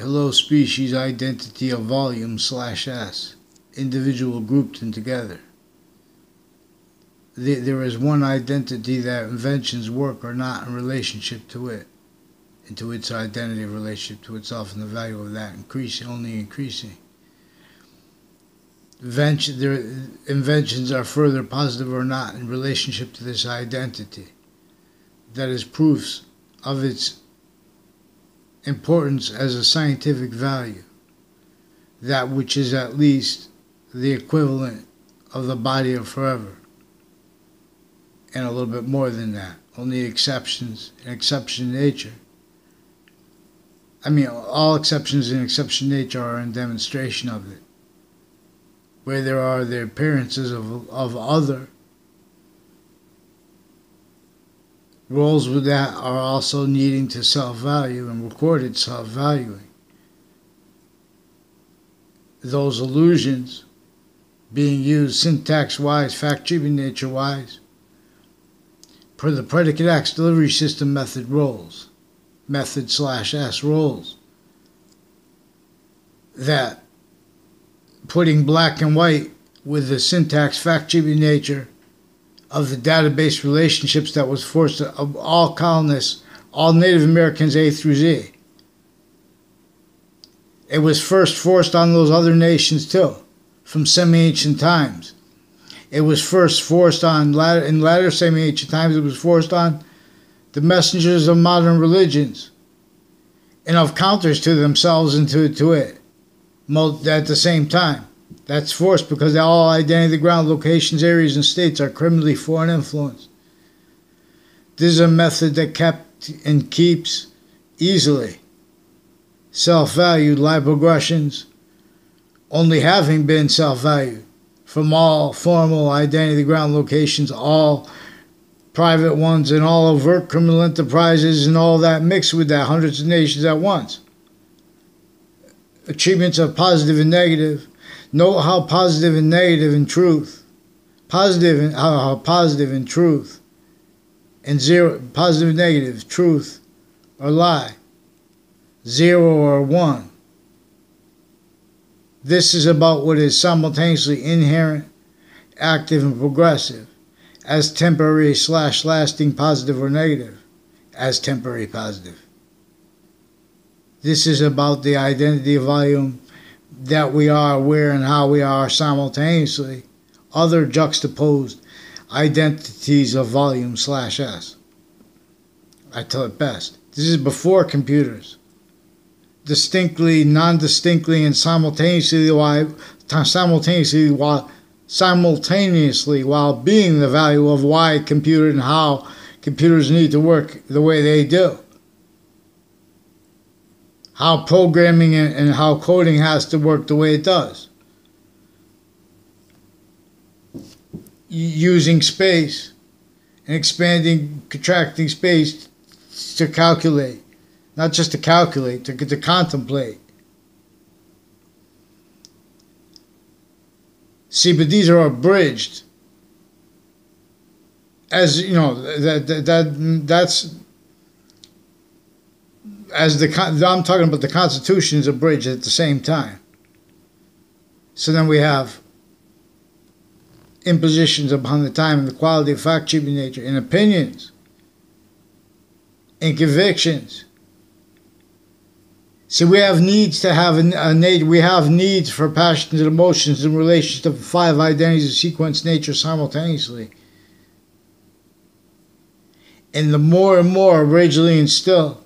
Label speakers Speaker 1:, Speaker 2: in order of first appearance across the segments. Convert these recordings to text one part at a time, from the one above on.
Speaker 1: Hello species identity of volume slash S, individual grouped and together. There is one identity that inventions work or not in relationship to it, and to its identity of relationship to itself, and the value of that only increasing. Inventions are further positive or not in relationship to this identity. That is proofs of its importance as a scientific value, that which is at least the equivalent of the body of forever, and a little bit more than that. Only exceptions, an exception in nature. All exceptions in exception nature are in demonstration of it, where there are the appearances of other roles with that are also needing to self-value and recorded self-valuing. Those illusions being used syntax-wise, fact-treatment nature-wise, per the predicate acts delivery system method roles, method/S roles, that putting black and white with the syntax fact-treatment nature of the database relationships that was forced of all colonists, all Native Americans A through Z. It was first forced on those other nations too, from semi-ancient times. It was first forced on, in latter semi-ancient times, it was forced on the messengers of modern religions and of counters to themselves and to it at the same time. That's forced because all identity, ground, locations, areas, and states are criminally foreign influence. This is a method that kept and keeps easily self-valued live progressions, only having been self-valued from all formal identity, ground, locations, all private ones, and all overt criminal enterprises, and all that mixed with that, hundreds of nations at once. Achievements of positive and negative. Note how positive and negative in truth, how positive in truth, and zero, positive and negative, truth or lie, 0 or 1. This is about what is simultaneously inherent, active, and progressive, as temporary/lasting positive or negative, as temporary positive. This is about the identity of volume that we are aware and how we are simultaneously other juxtaposed identities of volume/S. I tell it best. This is before computers. Distinctly, non-distinctly, and simultaneously while being the value of why computer and how computers need to work the way they do. How programming and how coding has to work the way it does. Using space and expanding, contracting space to calculate. Not just to calculate, to contemplate. See, but these are abridged. As you know, that's I'm talking about the Constitution is abridged at the same time. So then we have impositions upon the time and the quality of fact-treatment nature, and opinions, and convictions. See, we have needs to have we have needs for passions and emotions in relation to 5 identities of sequence nature simultaneously. And the more and more originally instilled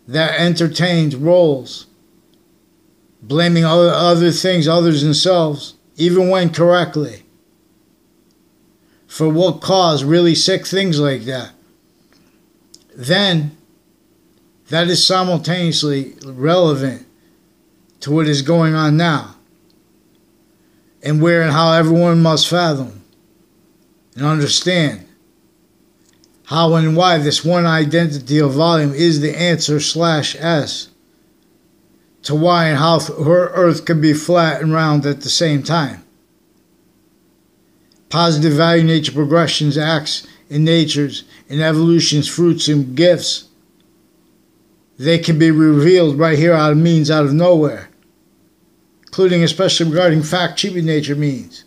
Speaker 1: that entertained roles, blaming other things, others themselves, even when correctly, for what caused really sick things like that, then that is simultaneously relevant to what is going on now, and where and how everyone must fathom and understand how and why this one identity of volume is the answer/S to why and how her earth can be flat and round at the same time. Positive value nature progressions, acts, and natures, and evolution's fruits and gifts they can be revealed right here out of nowhere, including especially regarding fact-cheaping nature means,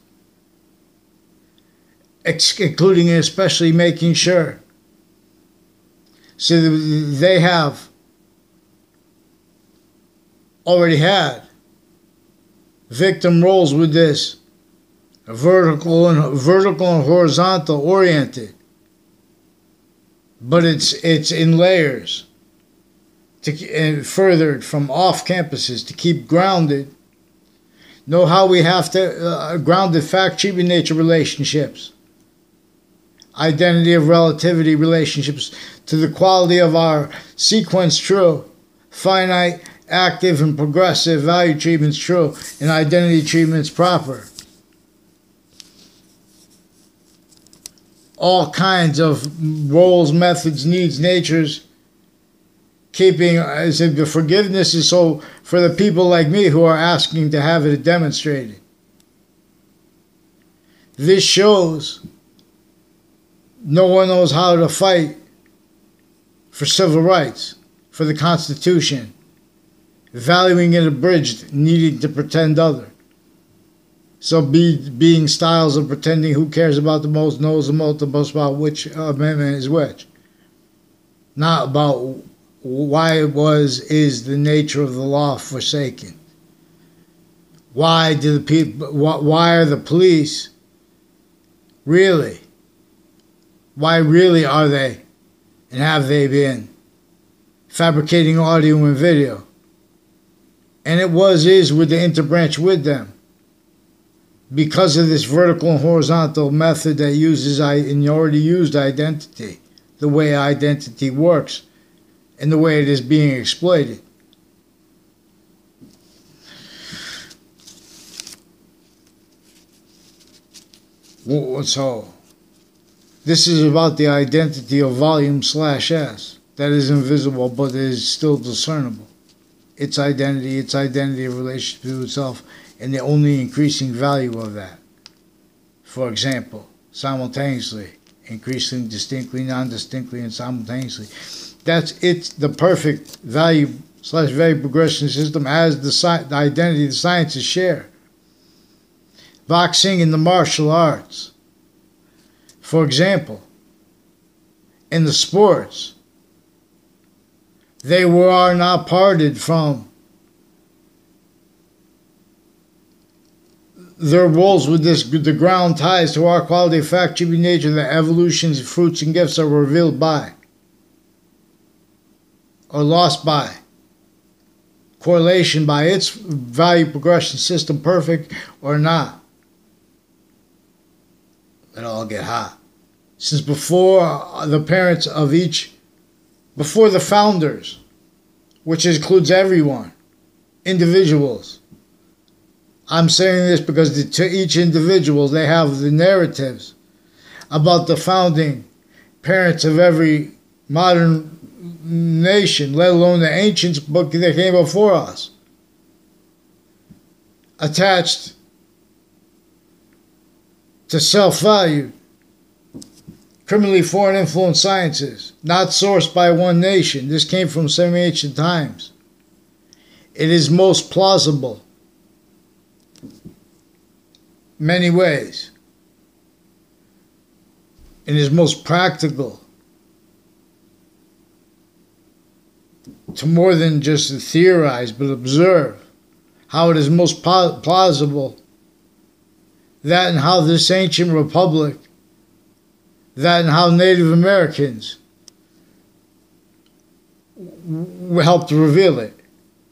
Speaker 1: including and especially making sure. So they have already had victim roles with this vertical and horizontal oriented, but it's in layers and furthered from off campuses to keep grounded. Know how we have to grounded fact-cheaping nature relationships, identity of relativity relationships to the quality of our sequence true, finite, active, and progressive value treatments true, and identity treatments proper. All kinds of roles, methods, needs, natures, keeping, as if the forgiveness is so for the people like me who are asking to have it demonstrated. This shows no one knows how to fight for civil rights, for the Constitution, valuing it abridged, needing to pretend other. So being styles of pretending who cares about the most, knows the most about which amendment is which. Not about why is the nature of the law forsaken. Why are the police really? Why really are they, and have they been, fabricating audio and video? And it is with the interbranch with them, because of this vertical and horizontal method that uses and already used identity, the way identity works, and the way it is being exploited. So, this is about the identity of volume /S that is invisible but is still discernible. Its identity of relationship to itself, and the only increasing value of that. For example, simultaneously, increasingly, distinctly, non-distinctly, and simultaneously. It's the perfect value /value progression system as the identity the sciences share. Boxing and the martial arts. For example, in the sports, they are not parted from their roles with the ground ties to our quality of fact-cheaping nature, the evolutions, fruits, and gifts are revealed by, or lost by, correlation by its value progression system, perfect or not. Let all get hot. Since before the parents of each, before the founders, which includes everyone, individuals. I'm saying this because to each individual, they have the narratives about the founding parents of every modern nation, let alone the ancients book that came before us, attached to self-value, criminally foreign influence sciences, not sourced by one nation. This came from semi-ancient times. It is most plausible many ways. It is most practical to more than just theorize, but observe how it is most plausible that and how this ancient republic, that and how Native Americans helped to reveal it,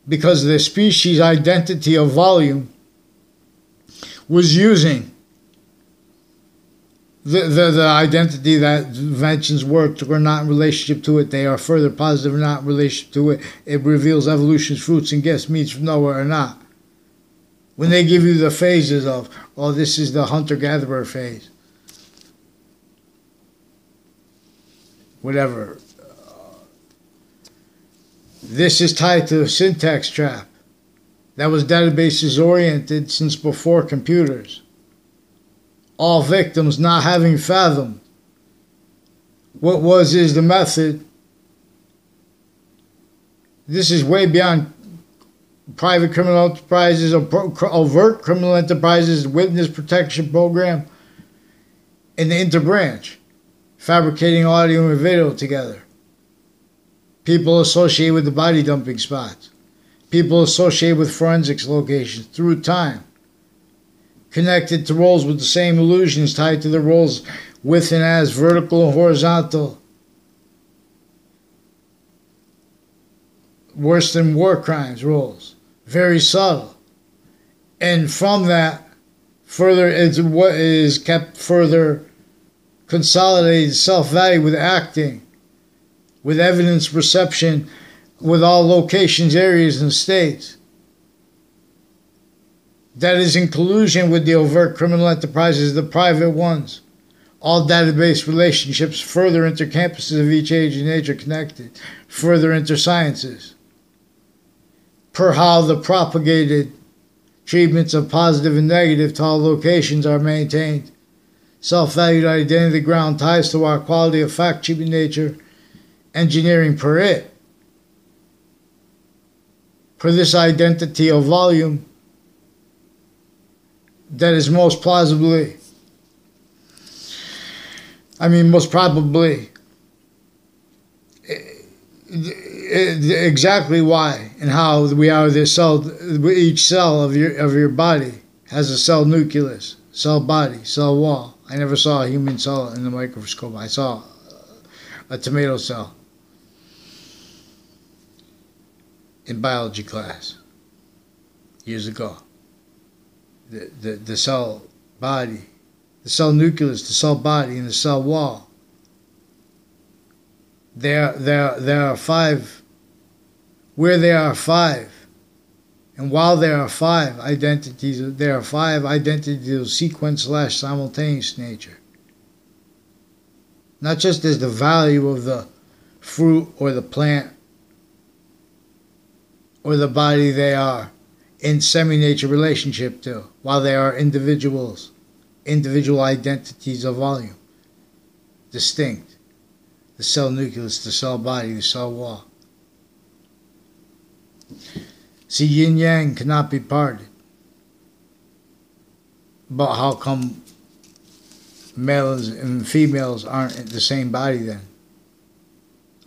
Speaker 1: because the species identity of volume was using the identity that inventions worked were not in relationship to it. They are further positive, not in relationship to it. It reveals evolution's fruits and gifts, means from nowhere or not. When they give you the phases of, oh, this is the hunter-gatherer phase, whatever. This is tied to a syntax trap that was databases oriented since before computers. All victims not having fathomed what is the method This is way beyond private criminal enterprises or overt criminal enterprises, witness protection program, and the interbranch, fabricating audio and video together. People associated with the body dumping spots. People associated with forensics locations through time. Connected to roles with the same illusions tied to the roles with and as vertical and horizontal. Worse than war crimes roles. Very subtle. And from that, further into what is kept further consolidated self-value with acting, with evidence perception, with all locations, areas, and states. That is in collusion with the overt criminal enterprises, the private ones. All database relationships, further intercampuses of each age and nature connected, further intersciences. Per how the propagated treatments of positive and negative to all locations are maintained. Self-valued identity ground ties to our quality of fact, treatment nature, engineering per it. For this identity of volume that is most probably, exactly why and how we are the cell. Each cell of your body has a cell nucleus, cell body, cell wall. I never saw a human cell in the microscope. I saw a tomato cell in biology class years ago. The cell body, the cell nucleus, the cell body, and the cell wall. There are five. Where there are five, and while there are five identities, there are five identities of sequence/simultaneous nature. Not just as the value of the fruit or the plant or the body they are in semi-nature relationship to, while they are individual identities of volume, distinct. The cell nucleus, the cell body, the cell wall. See, yin yang cannot be parted. But how come males and females aren't in the same body then?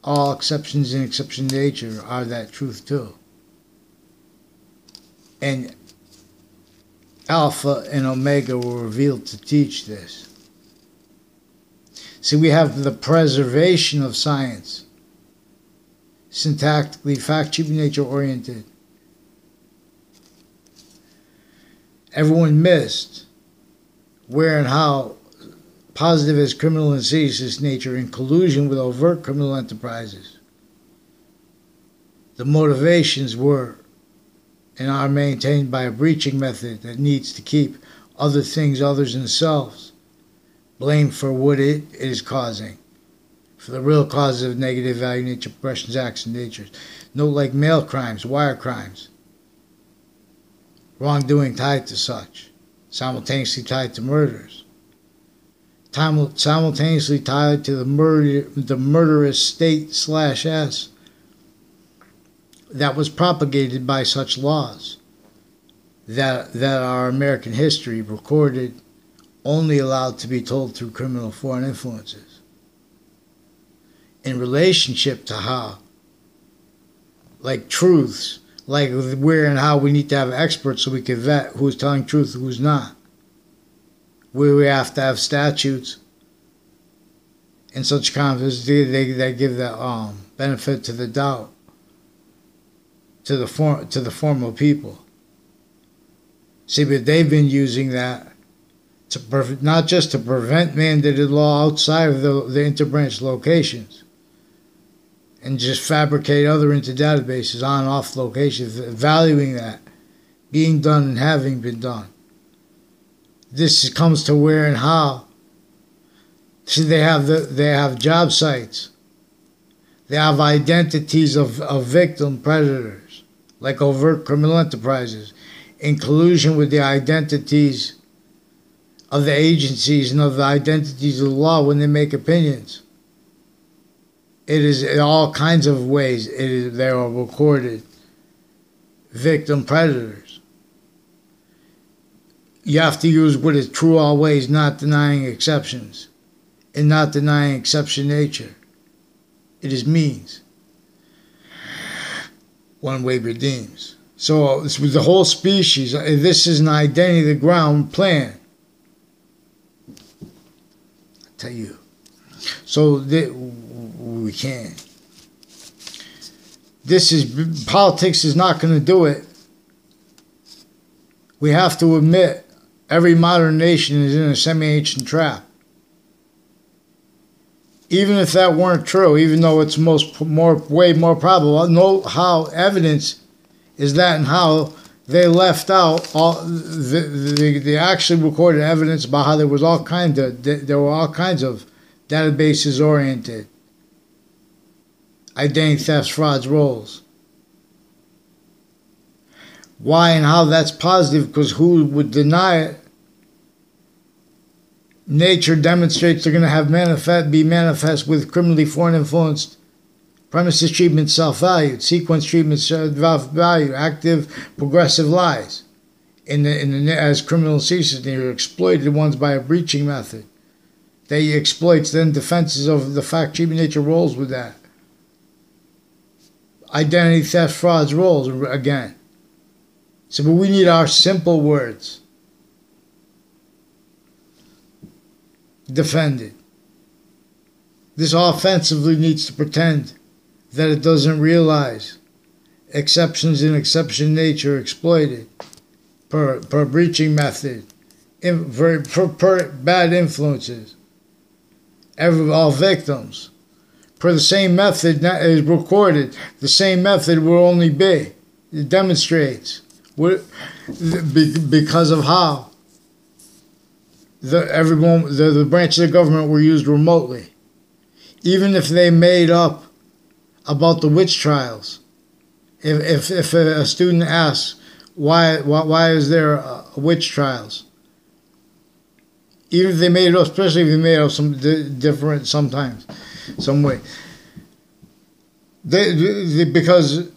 Speaker 1: All exceptions in exception nature are that truth too. And Alpha and Omega were revealed to teach this. See, we have the preservation of science, syntactically, fact, treatment, nature oriented. Everyone missed where and how positive as criminal and seditious nature in collusion with overt criminal enterprises. The motivations were and are maintained by a breaching method that needs to keep other things, others, and selves blamed for what it is causing, for the real causes of negative value, nature, progressions, acts, and natures. Note like mail crimes, wire crimes, wrongdoing tied to such, simultaneously tied to murders, simultaneously tied to the murderous state/s that was propagated by such laws that our American history recorded only allowed to be told through criminal foreign influences. In relationship to how, like truths, like where and how we need to have experts so we can vet who's telling truth and who's not. Where we have to have statutes in such context they give the benefit to the doubt to the formal people. See, but they've been using that to not just to prevent mandated law outside of the interbranch locations and just fabricate other into databases on and off locations, valuing that being done and having been done. This comes to where and how. See, they have job sites. They have identities of victim predators, like overt criminal enterprises, in collusion with the identities of the agencies and of the identities of the law when they make opinions. It is in all kinds of ways. They are recorded victim predators. You have to use what is true always, not denying exceptions, and not denying exception nature. It is means. One way redeems. So this was the whole species. This is an identity of the ground plan. I tell you. So we can. Politics is not going to do it. We have to admit every modern nation is in a semi-ancient trap. Even if that weren't true, even though it's way more probable, know how evidence is that and how they left out all the actually recorded evidence about how there were all kinds of databases oriented identity thefts, frauds, rolls. Why and how that's positive? Because who would deny it? Nature demonstrates they're going to be manifest with criminally foreign influenced premises treatment, self-value, sequence treatment, self-value, active, progressive lies. As criminal ceases, they're exploited ones by a breaching method. They exploits then defenses of the fact treatment nature rolls with that. Identity theft, frauds, rolls again. So, but we need our simple words. Defended. This offensively needs to pretend that it doesn't realize exceptions in exception nature exploited per breaching method, per bad influences, all victims. Per the same method that is recorded, the same method will only be. It demonstrates because of how the branches of government were used remotely. Even if they made up about the witch trials, if a student asks why is there a witch trials, even if they made it up, especially if they made it up some different sometimes, some way, because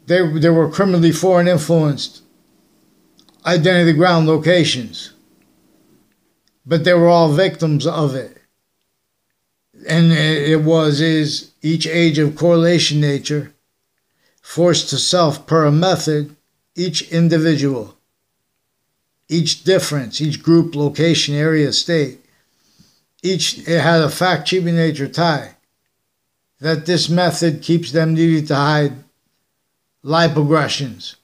Speaker 1: they were criminally foreign influenced identity of the ground locations. But they were all victims of it. And is each age of correlation nature, forced to self per a method, each individual, each difference, each group, location, area, state, it had a fact treatment nature tie. That this method keeps them needing to hide lie progressions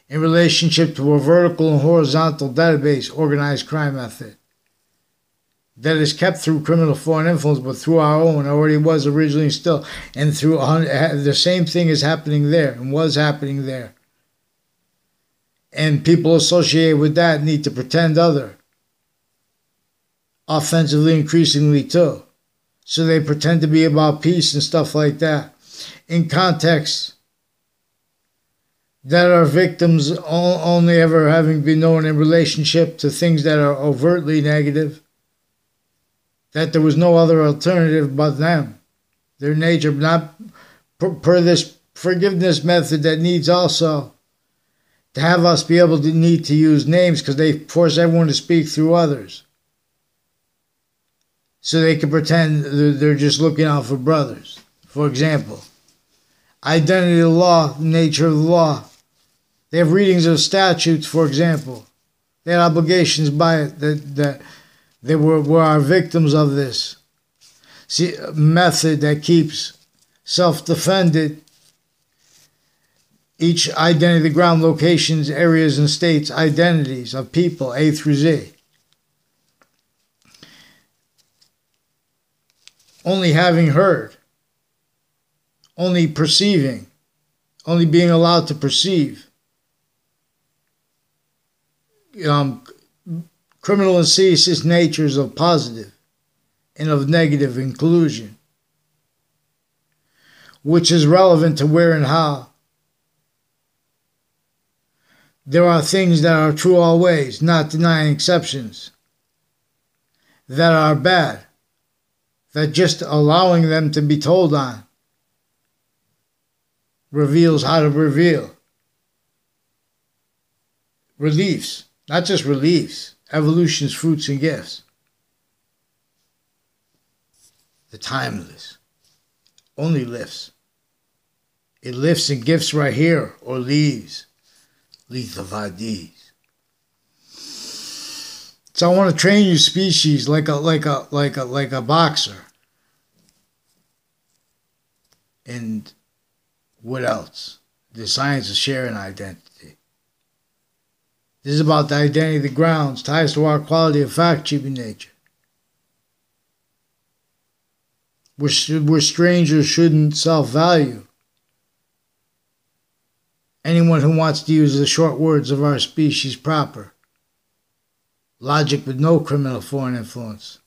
Speaker 1: in relationship to a vertical and horizontal database organized crime method that is kept through criminal foreign influence, but through our own, already was originally still, and through the same thing is happening there and was happening there. And people associated with that need to pretend other, offensively increasingly too. So they pretend to be about peace and stuff like that, in contexts that are victims only ever having been known in relationship to things that are overtly negative, that there was no other alternative but them, their nature, not per this forgiveness method that needs also to have us be able to need to use names because they force everyone to speak through others. So they can pretend they're just looking out for brothers. For example, identity of the law, nature of the law. They have readings of statutes, for example. They had obligations by it that they were our victims of this. See, a method that keeps self-defended each identity of the ground, locations, areas, and states, identities of people, A through Z. Only having heard, only perceiving, only being allowed to perceive. Criminal and ceaseless natures of positive and of negative inclusion, which is relevant to where and how. There are things that are true always, not denying exceptions, that are bad, that just allowing them to be told on reveals how to reveal reliefs, not just reliefs, evolution's fruits and gifts. The timeless only lifts. It lifts and gifts right here, or leaves. Lithavadis. So I want to train you species like a boxer. And what else? The science of sharing identity. This is about the identity of the grounds, ties to our quality of fact-keeping nature. Where strangers shouldn't self-value. Anyone who wants to use the short words of our species proper. Logic with no criminal foreign influence.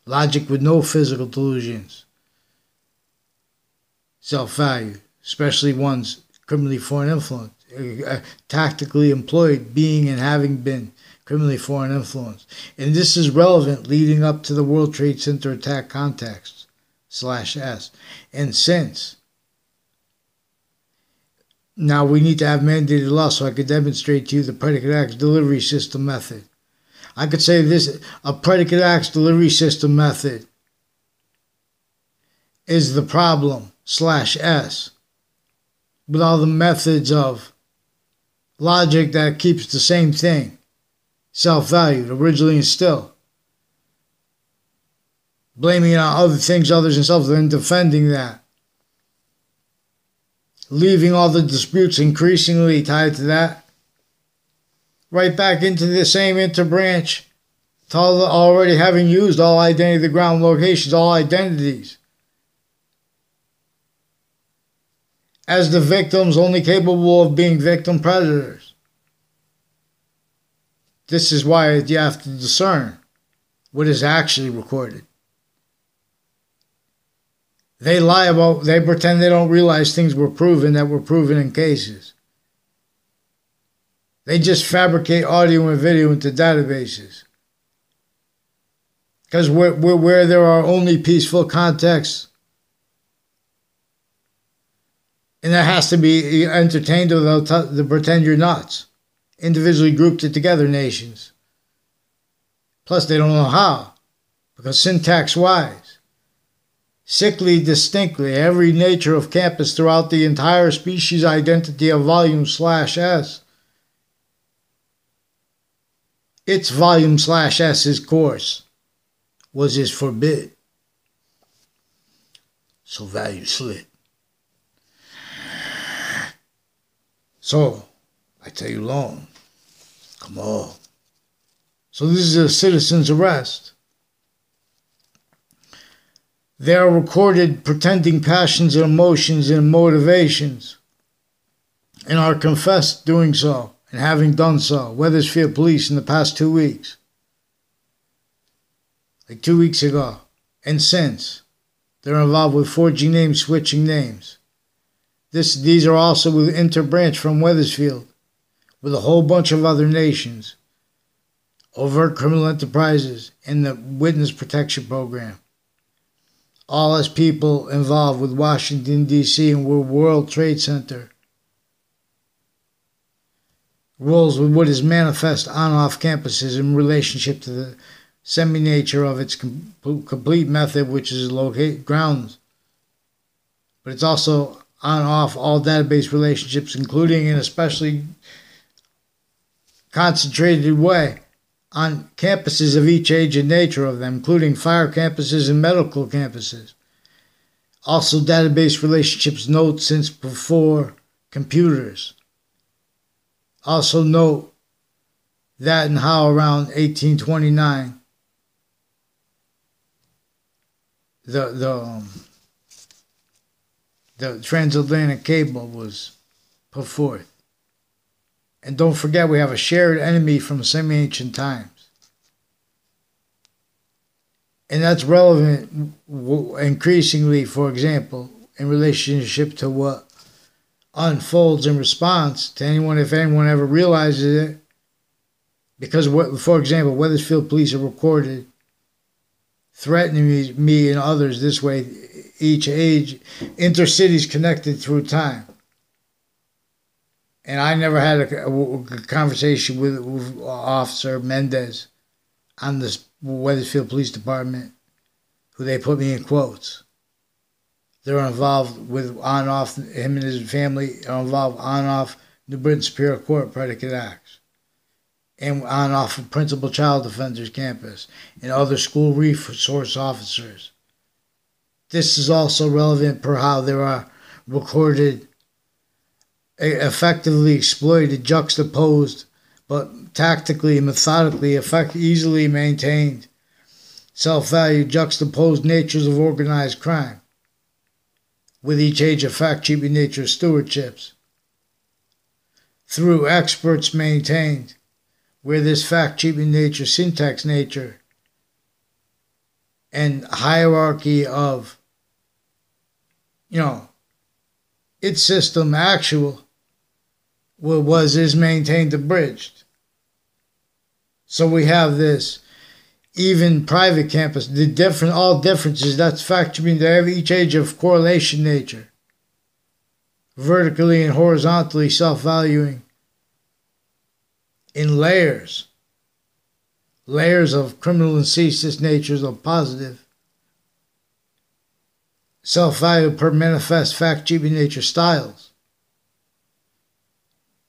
Speaker 1: Logic with no physical delusions. Self-value, especially one's criminally foreign influence. Tactically employed, being and having been criminally foreign influence. And this is relevant leading up to the World Trade Center attack context, /S. And since. Now we need to have mandated law so I could demonstrate to you the predicate acts delivery system method. I could say this, a predicate acts delivery system method is the problem, /S, with all the methods of logic that keeps the same thing, self-valued, originally and still. Blaming it on other things, others, and self, then defending that. Leaving all the disputes increasingly tied to that. Right back into the same interbranch, to already having used all identity of the ground locations, all identities. As the victims only capable of being victim predators. This is why you have to discern what is actually recorded. They lie about, they pretend they don't realize things were proven that were proven in cases. They just fabricate audio and video into databases. Because where there are only peaceful contexts, and that has to be entertained or they'll pretend you're nuts. Individually grouped it together, nations. Plus they don't know how. Because syntax-wise, sickly distinctly, every nature of campus throughout the entire species identity of volume /S. Its volume /S's course was his forbid. So value slit. So, I tell you long, come on. So this is a citizen's arrest. They are recorded pretending passions and emotions and motivations, and are confessed doing so, and having done so. Wethersfield Police in the past 2 weeks. Like 2 weeks ago. And since. They're involved with forging names, switching names. These are also with interbranch from Wethersfield, with a whole bunch of other nations, overt criminal enterprises, and the Witness Protection Program. All as people involved with Washington, D.C. and World Trade Center. Roles with what is manifest on-off campuses in relationship to the semi-nature of its complete method, which is locate grounds. But it's also on-off all database relationships, including in especially concentrated way on campuses of each age and nature of them, including fire campuses and medical campuses. Also database relationships note since before computers. Also note that and how around 1829 the transatlantic cable was put forth. And don't forget, we have a shared enemy from semi-ancient times. And that's relevant increasingly, for example, in relationship to what unfolds in response to anyone, if anyone ever realizes it. Because, for example, Wethersfield Police are recorded threatening me and others this way, each age, intercities connected through time. And I never had a conversation with Officer Mendez on the Wethersfield Police Department, who they put me in quotes. They're involved with on-off, him and his family are involved on-off New Britain Superior Court predicate acts. And on-off of Principal Child Defenders Campus and other school resource officers. This is also relevant per how there are recorded, effectively exploited, juxtaposed, but tactically and methodically easily maintained, self-value, juxtaposed natures of organized crime, with each age of fact-keeping nature stewardships, through experts maintained, where this fact-keeping nature, syntax nature, and hierarchy of, its system actual is maintained abridged. So we have this even private campus, all differences, that's factoring, they have each age of correlation nature, vertically and horizontally self-valuing in layers of criminal and ceaseless natures of positive, self-value per manifest fact-keeping nature styles,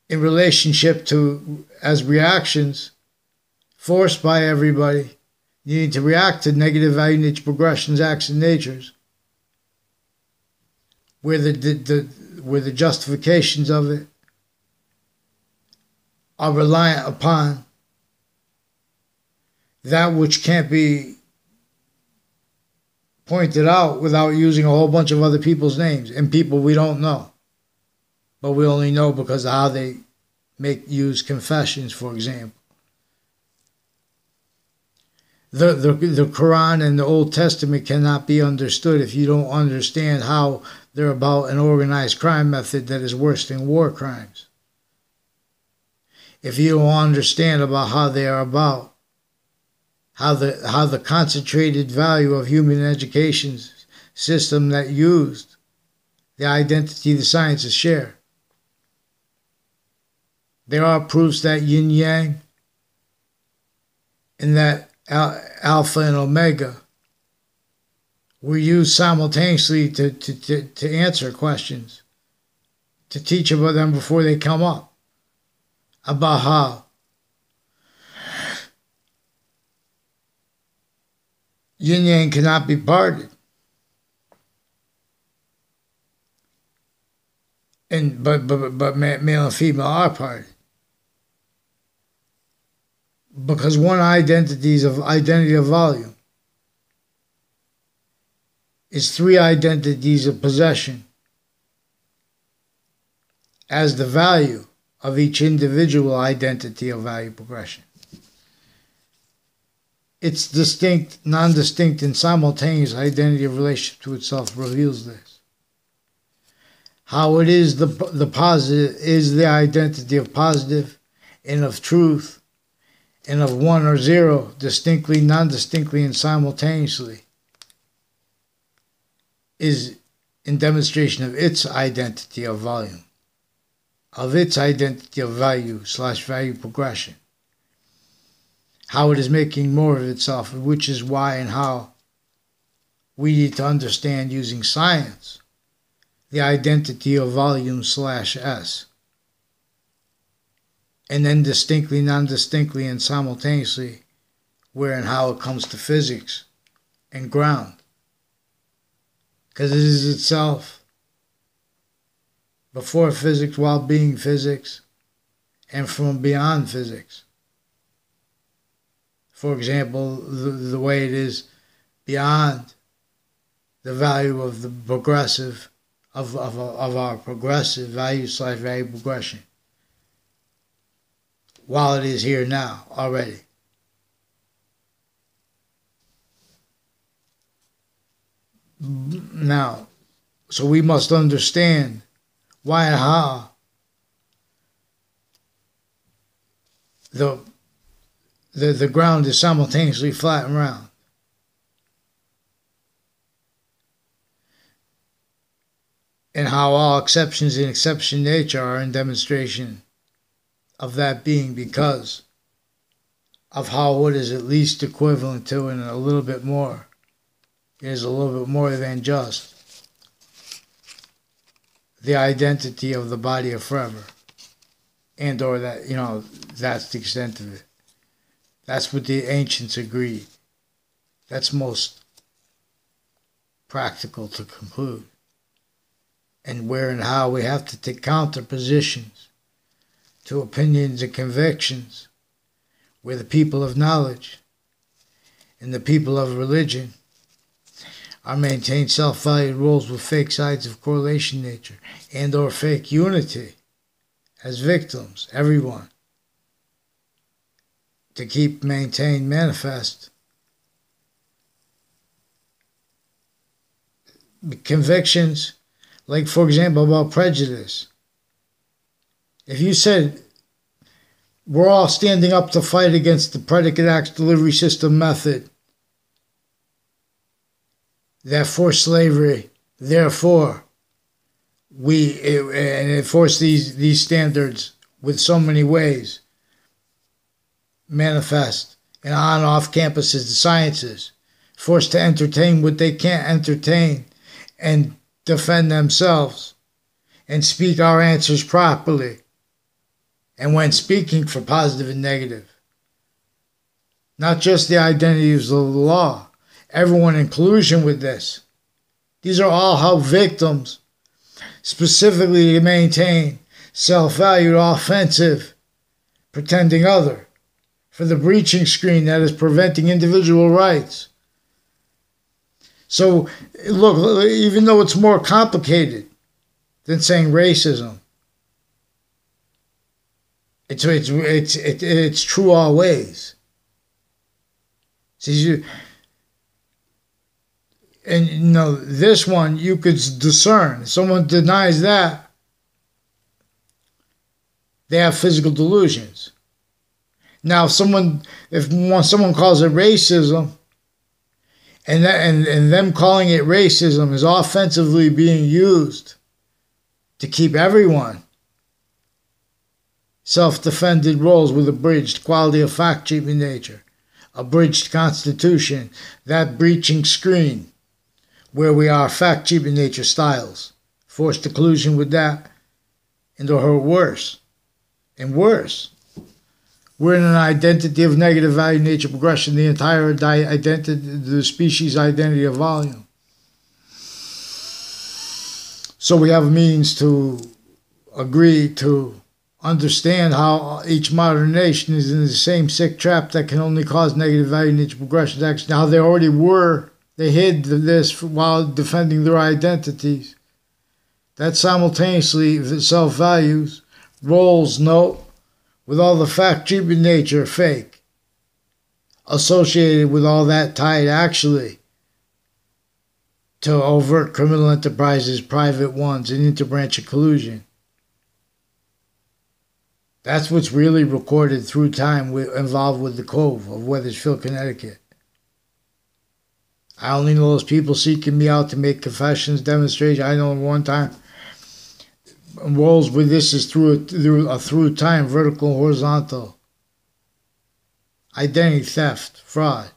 Speaker 1: in relationship to, as reactions, forced by everybody, needing to react to negative value nature progressions, acts, and natures, where the justifications of it are reliant upon that which can't be pointed out without using a whole bunch of other people's names and people we don't know, but we only know because of how they use confessions, for example. The Quran and the Old Testament cannot be understood if you don't understand how they're about an organized crime method that is worse than war crimes. If you don't understand about how they are about how the concentrated value of human education system that used the identity the sciences share. There are proofs that yin yang and that alpha and omega were used simultaneously to answer questions, to teach about them before they come up, about how yin yang cannot be parted, but male and female are parted, because one identity of volume is three identities of possession, as the value of each individual identity of value progression. Its distinct, non-distinct, and simultaneous identity of relationship to itself reveals this. How it is the positive is the identity of positive and of truth and of one or zero, distinctly, non-distinctly, and simultaneously, is in demonstration of its identity of volume, of its identity of value/value progression. How it is making more of itself, which is why and how we need to understand using science the identity of volume/S. And then distinctly, non-distinctly, and simultaneously, where and how it comes to physics and ground. Because it is itself before physics, while being physics, and from beyond physics. For example, the way it is beyond the value of the progressive, of our progressive value/value progression, while it is here now already. Now, so we must understand why and how the ground is simultaneously flat and round. and how all exceptions in exception nature are in demonstration of that being, because of how what is at least equivalent to and a little bit more is a little bit more than just the identity of the body of forever, and or that, that's the extent of it. That's what the ancients agreed. That's most practical to conclude. And where and how we have to take counter positions to opinions and convictions, where the people of knowledge and the people of religion are maintained self-valued roles with fake sides of correlation nature and or fake unity as victims, everyone, to keep maintained manifest convictions, like for example about prejudice. If you said we're all standing up to fight against the predicate acts delivery system method that forced slavery, therefore and enforce these standards with so many ways manifest and on off campuses, the sciences, forced to entertain what they can't entertain and defend themselves and speak our answers properly, and when speaking for positive and negative, not just the identities of the law, everyone in collusion with this. These are all how victims specifically to maintain self-valued, offensive, pretending other, for the breaching screen that is preventing individual rights. So, look, even though it's more complicated than saying racism, it's true always. See, and this one you could discern. If someone denies that, they have physical delusions. Now, if someone calls it racism, and them calling it racism is offensively being used to keep everyone self-defended roles with abridged quality of fact treatment nature, abridged constitution, that breaching screen where we are fact treatment nature styles, forced collusion with that, and or worse, and worse. We're in an identity of negative value nature progression, the entire identity, the species identity of volume. So we have a means to agree to understand how each modern nation is in the same sick trap that can only cause negative value nature progression action. Now they already were, they hid this while defending their identities. That simultaneously self-values, roles, note, with all the fact treatment nature fake, associated with all that tied actually to overt criminal enterprises, private ones, and interbranch collusion. That's what's really recorded through time involved with the Cove of Weathersfield, Connecticut. I only know those people seeking me out to make confessions, demonstrations. I know one time roles with this is through time, vertical and horizontal. Identity theft, fraud.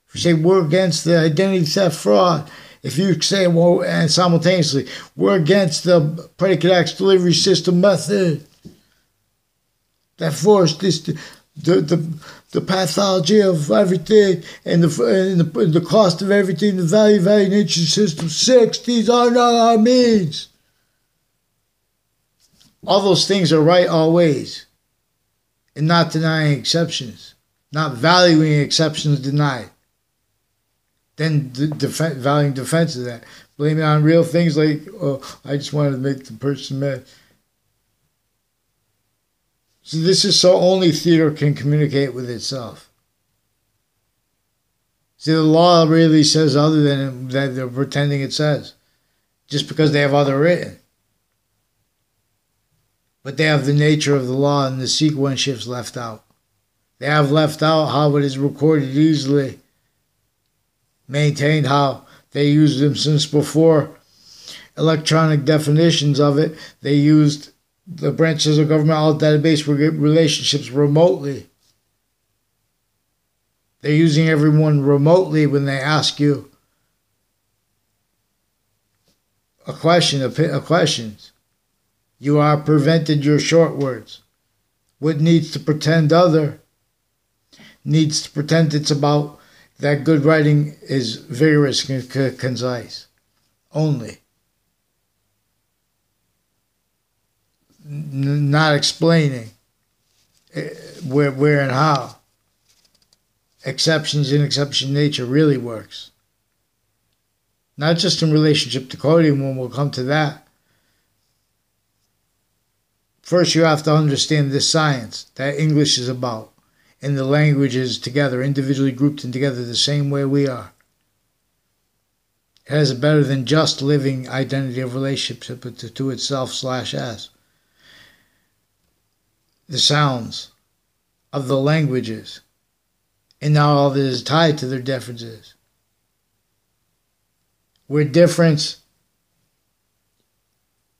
Speaker 1: If you say we're against the identity theft, fraud, if you say, well, and simultaneously, we're against the predicate acts delivery system method that forced this, the pathology of everything and the cost of everything, the value nature system 6, these are not our means. All those things are right always, and not denying exceptions, not valuing exceptions denied. Then valuing defense of that, blaming on real things like, oh, I just wanted to make the person mad. So this is so only theater can communicate with itself. See, the law really says other than that they're pretending it says, just because they have other written. But they have the nature of the law and the sequence shifts left out. They have left out how it is recorded easily, maintained how they used them since before electronic definitions of it. They used the branches of government, all database relationships remotely. They're using everyone remotely when they ask you a questions. You are prevented your short words. What needs to pretend other needs to pretend it's about that good writing is vigorous and concise only. Not explaining where and how exceptions in exception nature really works. Not just in relationship to coding, when we'll come to that. First, you have to understand this science that English is about, and the languages together, individually grouped and together the same way we are. It has a better than just living identity of relationship to itself/s. The sounds of the languages, and now all this is tied to their differences. Where difference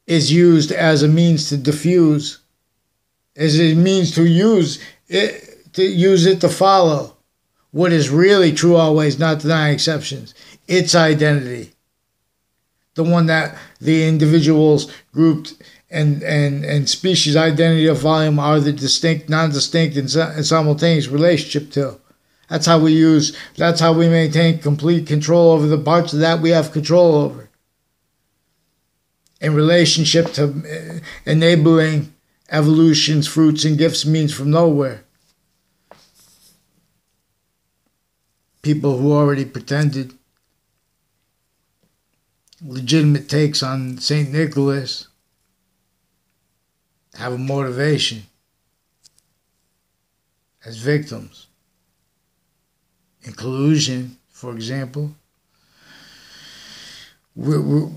Speaker 1: is used as a means to diffuse, as a means to use it to follow what is really true always, not denying exceptions. Its identity, the one that the individuals grouped and species identity of volume are the distinct, non-distinct, and simultaneous relationship to. That's how we maintain complete control over the parts of that we have control over. In relationship to enabling evolution's fruits and gifts means from nowhere. People who already pretended legitimate takes on St. Nicholas have a motivation as victims. In collusion, for example, with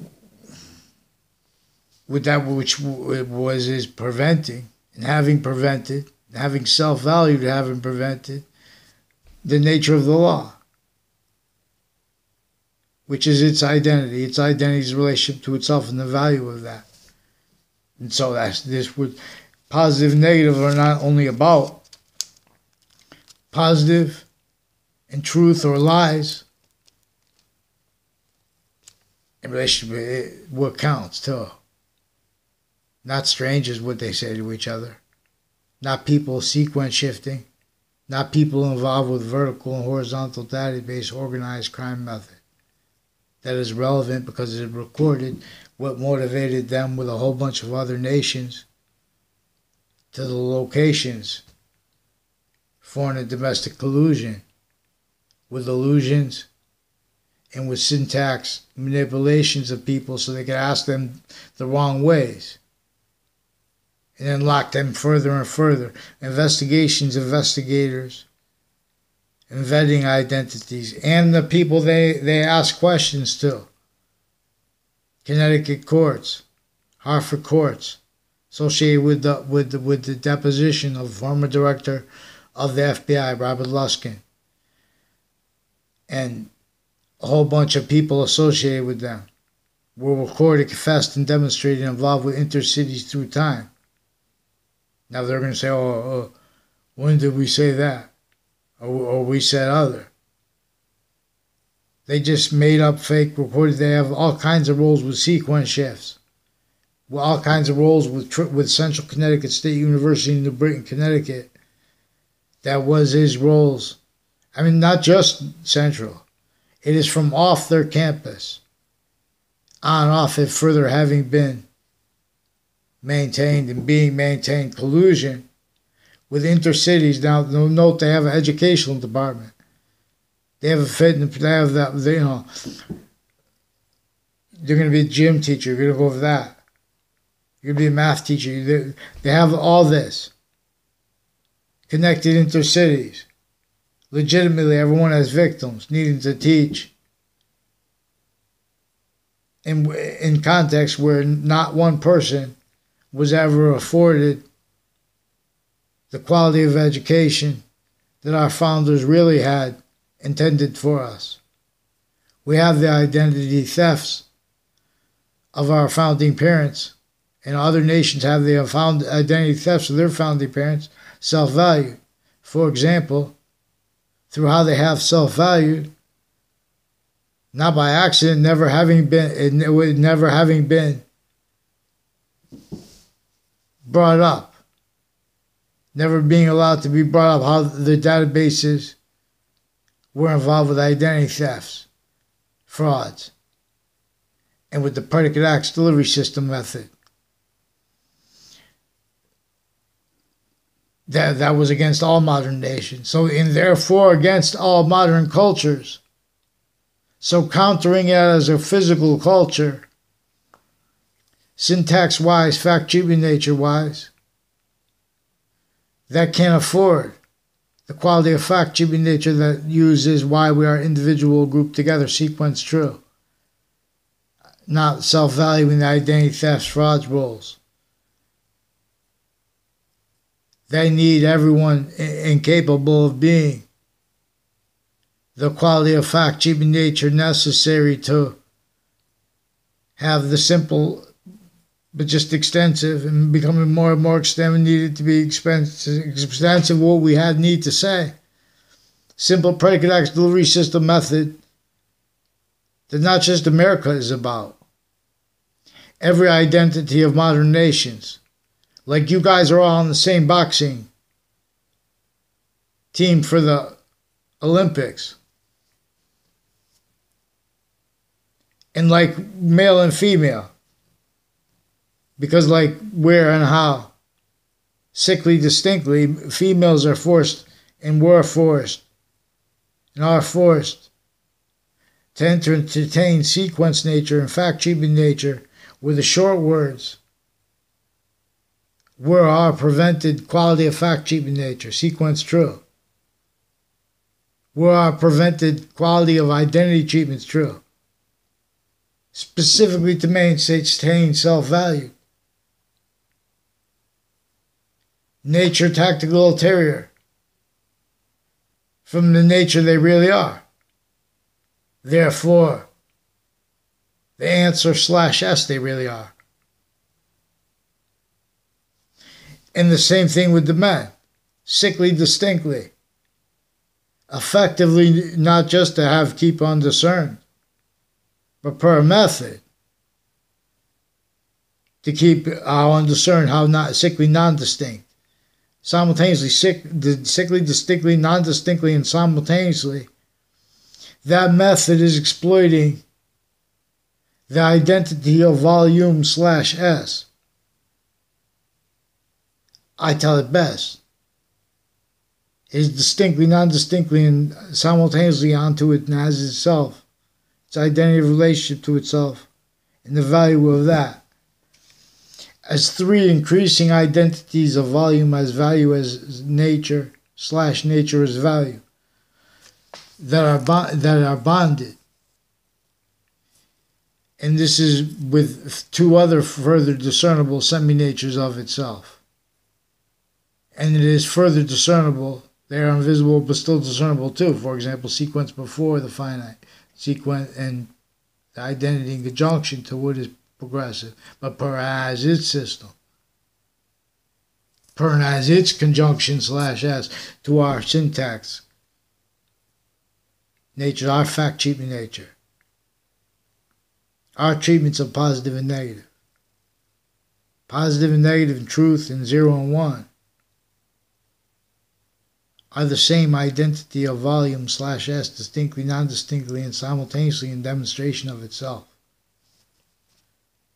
Speaker 1: that which is preventing, and having self-value to having prevented the nature of the law, which is its identity's relationship to itself and the value of that. And so that's this would positive and negative are not only about positive and truth or lies in relation to what counts too. Not strangers what they say to each other. Not people sequence shifting. Not people involved with vertical and horizontal database organized crime method. That is relevant because it recorded what motivated them with a whole bunch of other nations to the locations, foreign and domestic collusion, with illusions and with syntax manipulations of people so they could ask them the wrong ways. And then lock them further and further. Investigators, and vetting identities, and the people they ask questions to. Connecticut courts, Hartford courts, associated with the deposition of former director of the FBI, Robert Luskin, and a whole bunch of people associated with them were recorded, confessed, and demonstrated involved with intercities through time. Now they're going to say, when did we say that? Or we said other. They just made up fake recorded. They have all kinds of roles with sequence shifts. Well, all kinds of roles with Central Connecticut State University in New Britain, Connecticut. That was his roles. I mean, not just Central. It is from off their campus. On and off it further having been maintained and being maintained collusion with intercities. Now, note they have an educational department. They have a fitness. They have that. They're going to be a gym teacher. You're going to go over that. You're going to be a math teacher. They have all this connected intercities. Legitimately, everyone has victims needing to teach in context where not one person was ever afforded the quality of education that our founders really had intended for us. We have the identity thefts of our founding parents, and other nations have the found identity thefts of their founding parents, self-value. For example, through how they have self-valued, not by accident, never having been brought up, never being allowed to be brought up, how the databases were involved with identity thefts, frauds, and with the predicate acts delivery system method. That was against all modern nations. So, and therefore against all modern cultures. So countering it as a physical culture, syntax-wise, fact-treatment nature-wise, that can't afford the quality of fact-treatment nature that uses why we are individual grouped together, sequence true. Not self-valuing the identity thefts, frauds, roles. They need everyone incapable of being the quality of fact-treatment nature necessary to have the simple but just extensive and becoming more and more extensive, needed to be extensive what we had need to say. Simple predicate acts delivery system method that not just America is about. Every identity of modern nations. Like you guys are all on the same boxing team for the Olympics. And like male and female. Because like where and how, sickly distinctly, females are forced and were forced and are forced to entertain sequence nature and fact-treatment nature with the short words. Where are prevented quality of fact-treatment nature, sequence true. Where are prevented quality of identity treatments true. Specifically to maintain self-value. Nature tactical ulterior. From the nature they really are. Therefore, the answer /S they really are. And the same thing with the men. Sickly distinctly. Effectively, not just to keep undiscerned, but per method. To keep how undiscerned, how not sickly non-distinct. Simultaneously, sickly distinctly, non-distinctly, and simultaneously. That method is exploiting the identity of volume /S. I tell it best. It is distinctly, non-distinctly, and simultaneously onto it and as itself. Its identity relationship to itself. And the value of that. As three increasing identities of volume as value as nature /nature as value. That are bonded. And this is with two other further discernible semi-natures of itself. And it is further discernible. They are invisible but still discernible too. For example, sequence before the finite. Sequence and the identity in conjunction to what is progressive. But per as its system. Per as its conjunction /S to our syntax. Nature, our fact treatment nature. Our treatments of positive and negative. Positive and negative and truth and 0 and 1. Are the same identity of volume /S distinctly, non-distinctly, and simultaneously in demonstration of itself.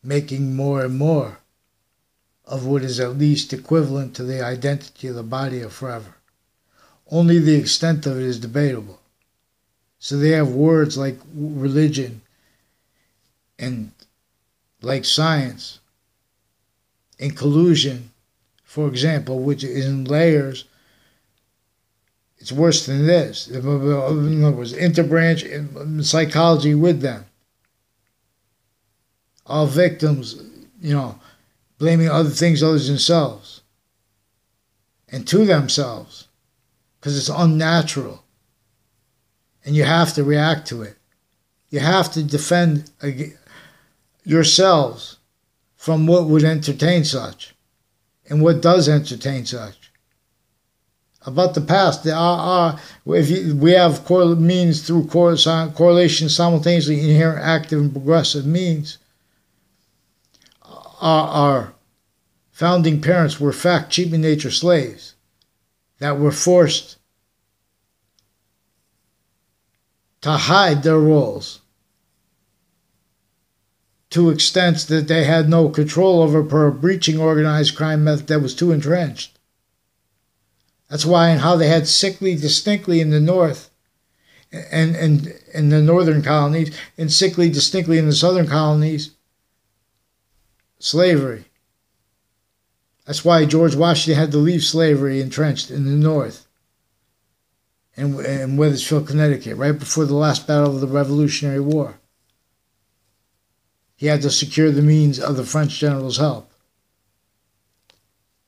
Speaker 1: Making more and more of what is at least equivalent to the identity of the body of forever. Only the extent of it is debatable. So they have words like religion and like science and collusion, for example, which is in layers. It's worse than this. In other words, interbranch psychology with them. All victims, blaming other things other than themselves. And to themselves. Because it's unnatural. And you have to react to it. You have to defend yourselves from what would entertain such and what does entertain such. About the past, we have means through correlation simultaneously inherent, active, and progressive means. Our founding parents were fact, cheap in nature slaves that were forced to hide their roles to extents that they had no control over per a breaching organized crime method that was too entrenched. That's why and how they had sickly distinctly in the north and in the northern colonies and sickly distinctly in the southern colonies slavery. That's why George Washington had to leave slavery entrenched in the north in Wethersfield, Connecticut, right before the last battle of the Revolutionary War. He had to secure the means of the French general's help.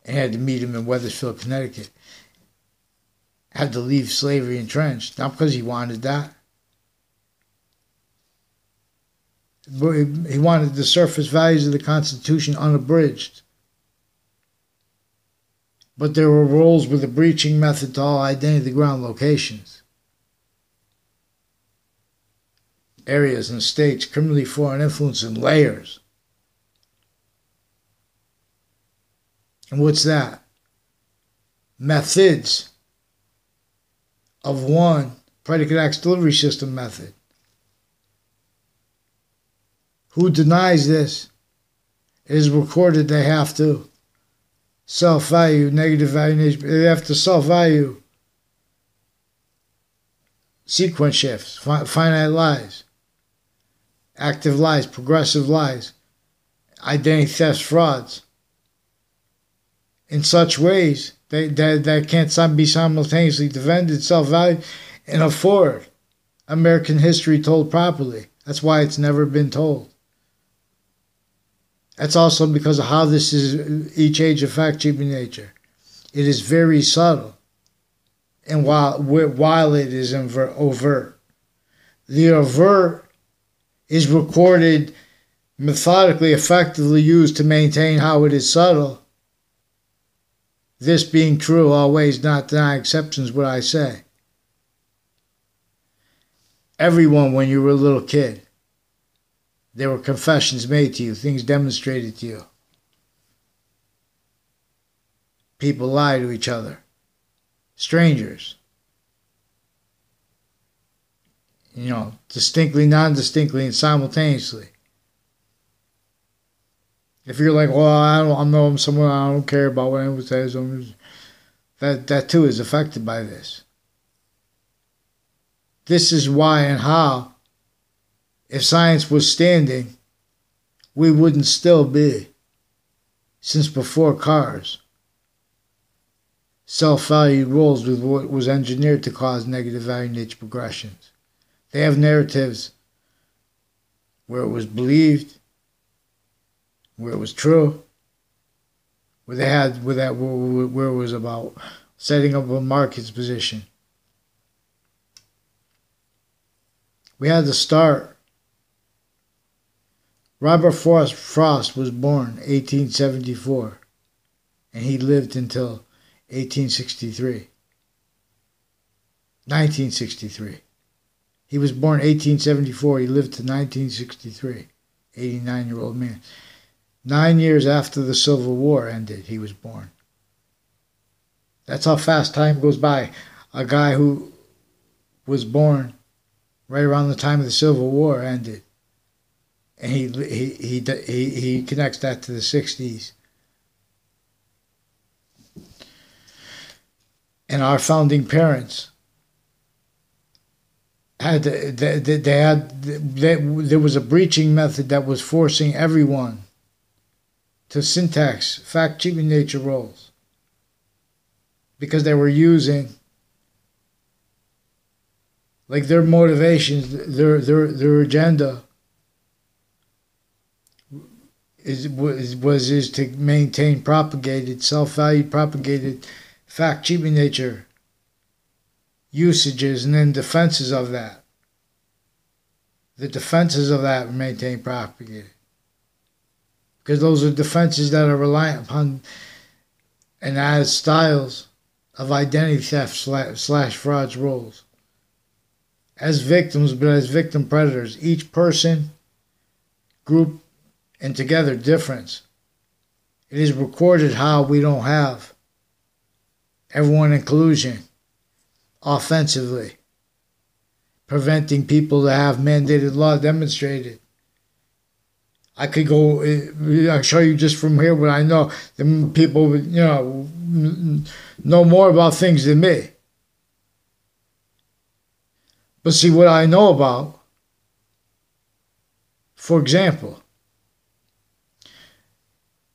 Speaker 1: And had to meet him in Wethersfield, Connecticut. Had to leave slavery entrenched, not because he wanted that. But he wanted the surface values of the Constitution unabridged. But there were rules with a breaching method to all identity ground locations. Areas and states, criminally foreign influence, and layers. And what's that? Methods of one predicate acts delivery system method. Who denies this? It is recorded they have to self-value, negative value, they have to self-value sequence shifts, finite lies, active lies, progressive lies, identity thefts, frauds, in such ways that can't be simultaneously defended, self-value, and afford American history told properly. That's why it's never been told. That's also because of how this is each age of fact cheap in nature. It is very subtle, and while it is overt, the overt is recorded methodically, effectively used to maintain how it is subtle. This being true, always, not deny exceptions, what I say. Everyone, when you were a little kid, there were confessions made to you, things demonstrated to you. People lie to each other. Strangers. Distinctly, non-distinctly, and simultaneously. If you're like, well, I know someone, I don't care about what anyone says, that too is affected by this. This is why and how, if science was standing, we wouldn't still be, since before cars, self-valued roles with what was engineered to cause negative value nature progressions. They have narratives where it was believed, where it was true, where it was about setting up a market's position. We had to start. Robert Frost was born 1874, and he lived until 1963. He was born 1874, he lived to 1963, 89-year-old man. 9 years after the Civil War ended, he was born. That's how fast time goes by. A guy who was born right around the time of the Civil War ended. And he connects that to the 60s. And our founding parents there was a breaching method that was forcing everyone to syntax fact cheap in nature roles, because they were using, like, their motivations, their agenda is to maintain self-valued propagated fact cheap in nature usages, and then defenses of that. The defenses of that maintain propagated. because those are defenses that are reliant upon and as styles of identity theft slash frauds roles. As victims, but as victim predators, each person, group, and together difference. It is recorded how we don't have everyone inclusion offensively, preventing people to have mandated law demonstrated. I could go, I'll show you just from here what I know. The people, know more about things than me. But see, what I know about, for example,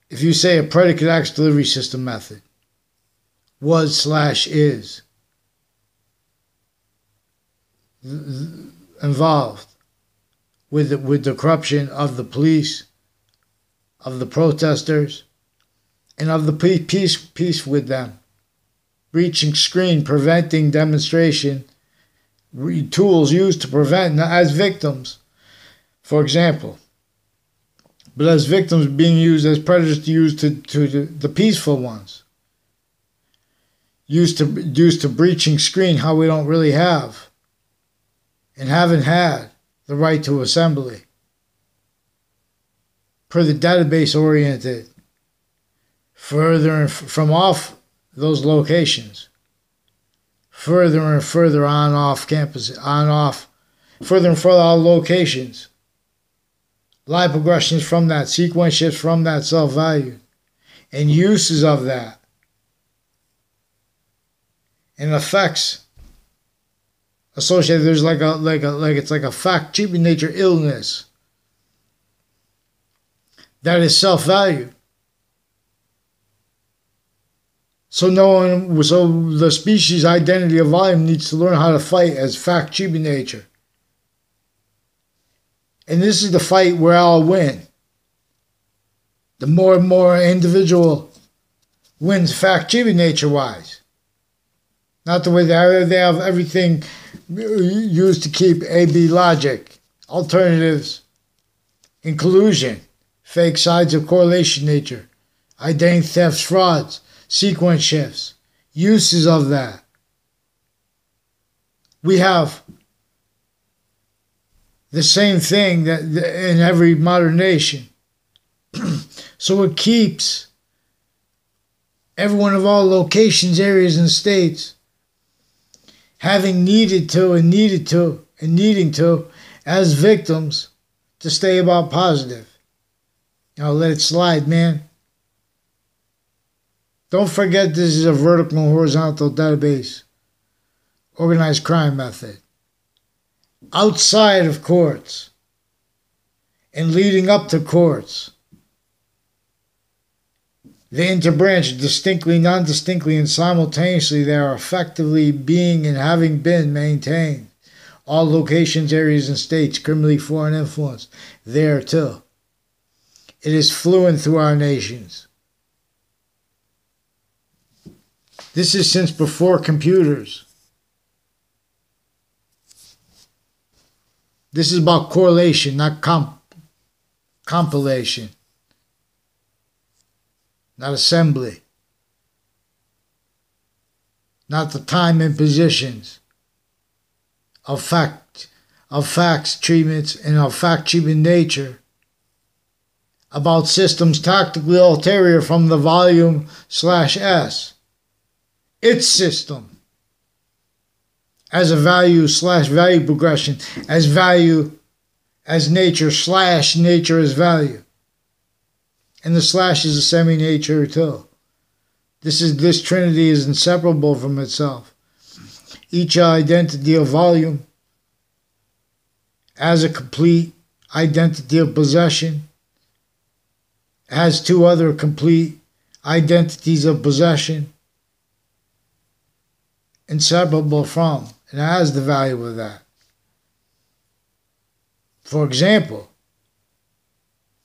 Speaker 1: if you say a predicate acts delivery system method was/is involved with the corruption of the police, of the protesters, and of the peace with them, breaching screen, preventing demonstration, tools used to prevent as victims, for example, but as victims being used as predators to use to the peaceful ones, used to breaching screen how we don't really have and haven't had the right to assembly per the database oriented further from off those locations, further and further on off campus, on off, further and further on locations. Line progressions from that, sequence shifts from that self-value, and uses of that, and effects associated. There's it's like a fact cheaping nature illness that is self-valued. So the species identity of volume needs to learn how to fight as fact cheaping nature. And this is the fight where I'll win. The more and more individual wins fact cheaping nature wise. Not the way they have everything used to keep A-B logic, alternatives, inclusion, fake sides of correlation nature, identity thefts, frauds, sequence shifts, uses of that. We have the same thing that in every modern nation. So it keeps everyone of all locations, areas, and states having needing to, as victims, to stay about positive. Let it slide, man. Don't forget this is a vertical and horizontal database. Organized crime method. Outside of courts and leading up to courts. The interbranch distinctly, non-distinctly, and simultaneously they are effectively being and having been maintained. All locations, areas, and states criminally foreign influence there too. It is fluent through our nations. This is since before computers. This is about correlation, not compilation, not assembly, not the time and positions of facts, treatments, and of fact treatment nature, about systems tactically ulterior from the volume /S, its system, as a value /value progression, as value as nature / nature as value. And the slash is a semi-nature too. This trinity is inseparable from itself. Each identity of volume as a complete identity of possession has two other complete identities of possession inseparable from, and has the value of that. For example,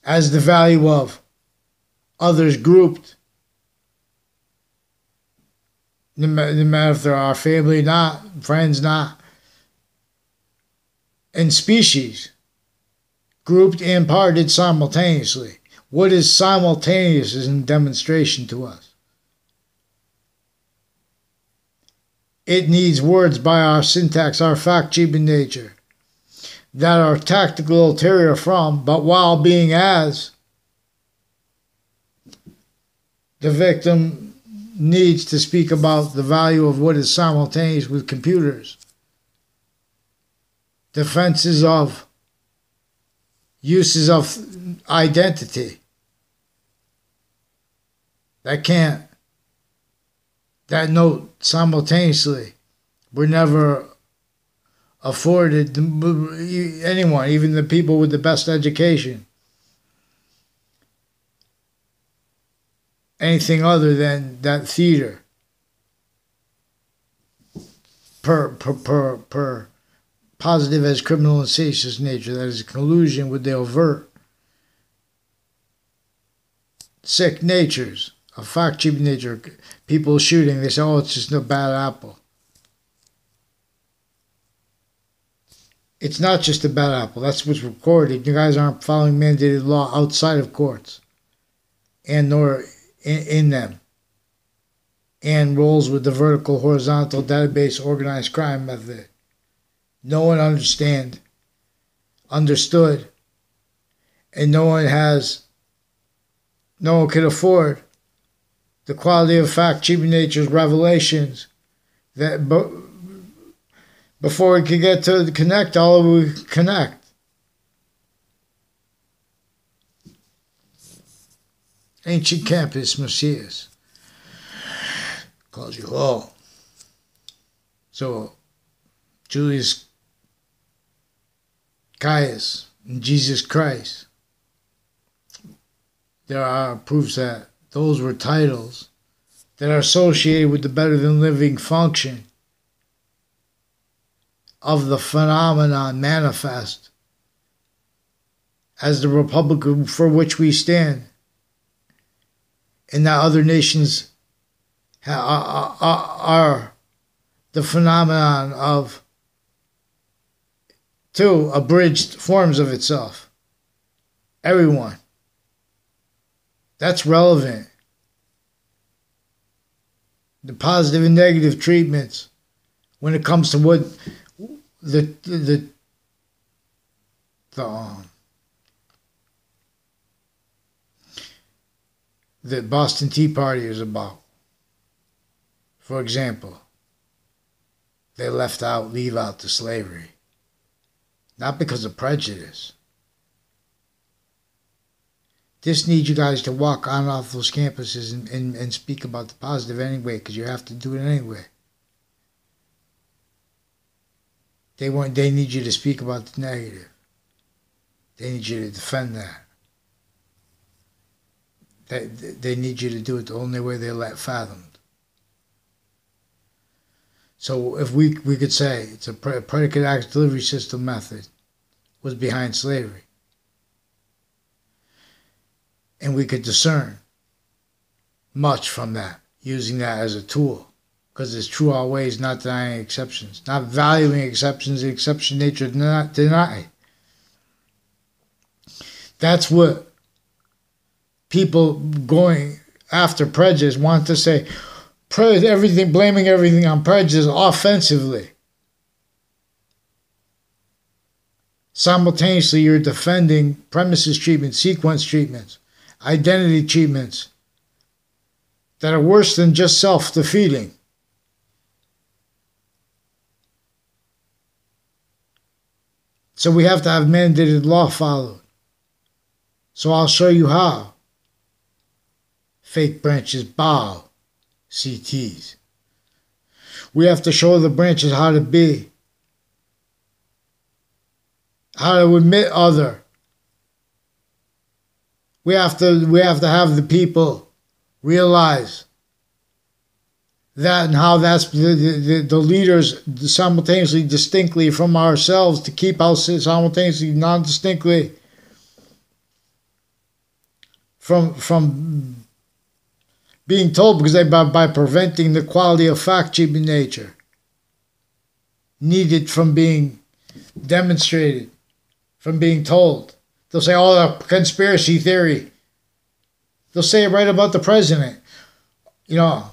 Speaker 1: as the value of others grouped, no matter if they're our family, not, friends, not, and species, grouped and parted simultaneously, What is simultaneous is in demonstration to us. It needs words by our syntax, our fact-cheaping nature, that are tactical ulterior from, but while being as, the victim needs to speak about the value of what is simultaneous with computers. Defenses of uses of identity that note simultaneously were never afforded anyone, even the people with the best education, anything other than that theater per positive as criminal and seditious nature, that is a collusion with the overt sick natures of fact-cheaping nature. People shooting, they say, oh, it's just a bad apple. It's not just a bad apple. That's what's recorded. You guys aren't following mandated law outside of courts and nor in them, and rolls with the vertical horizontal database organized crime method. No one understood, and no one can afford the quality of fact-cheaping nature's revelations that before we could get to connect all we connect. Ancient campus Messias calls you all. So Julius Caius and Jesus Christ, there are proofs that those were titles that are associated with the better than living function of the phenomenon manifest as the republic for which we stand, and that other nations are the phenomenon of two abridged forms of itself. Everyone. That's relevant. The positive and negative treatments when it comes to what the Boston Tea Party is about. For example, they leave out the slavery. Not because of prejudice. This needs you guys to walk on off those campuses and speak about the positive anyway, because you have to do it anyway. They need you to speak about the negative. They need you to defend that. They need you to do it the only way they're fathomed. So if we could say it's a predicate act delivery system method was behind slavery, and we could discern much from that, using that as a tool, because it's true all ways, not denying exceptions, not valuing exceptions, the exception nature not deny. That's what people going after prejudice want to say. Blaming everything on prejudice offensively. Simultaneously, you're defending premises treatments, sequence treatments, identity treatments that are worse than just self-defeating. So we have to have mandated law followed. So I'll show you how. Fake branches bow. CTs. We have to show the branches how to be. How to admit other. We have to have the people realize that and how that's the leaders simultaneously distinctly from ourselves to keep us simultaneously non-distinctly from being told, because by preventing the quality of fact-cheaping nature needed from being demonstrated, from being told. They'll say, oh, the conspiracy theory. They'll say it right about the president. You know,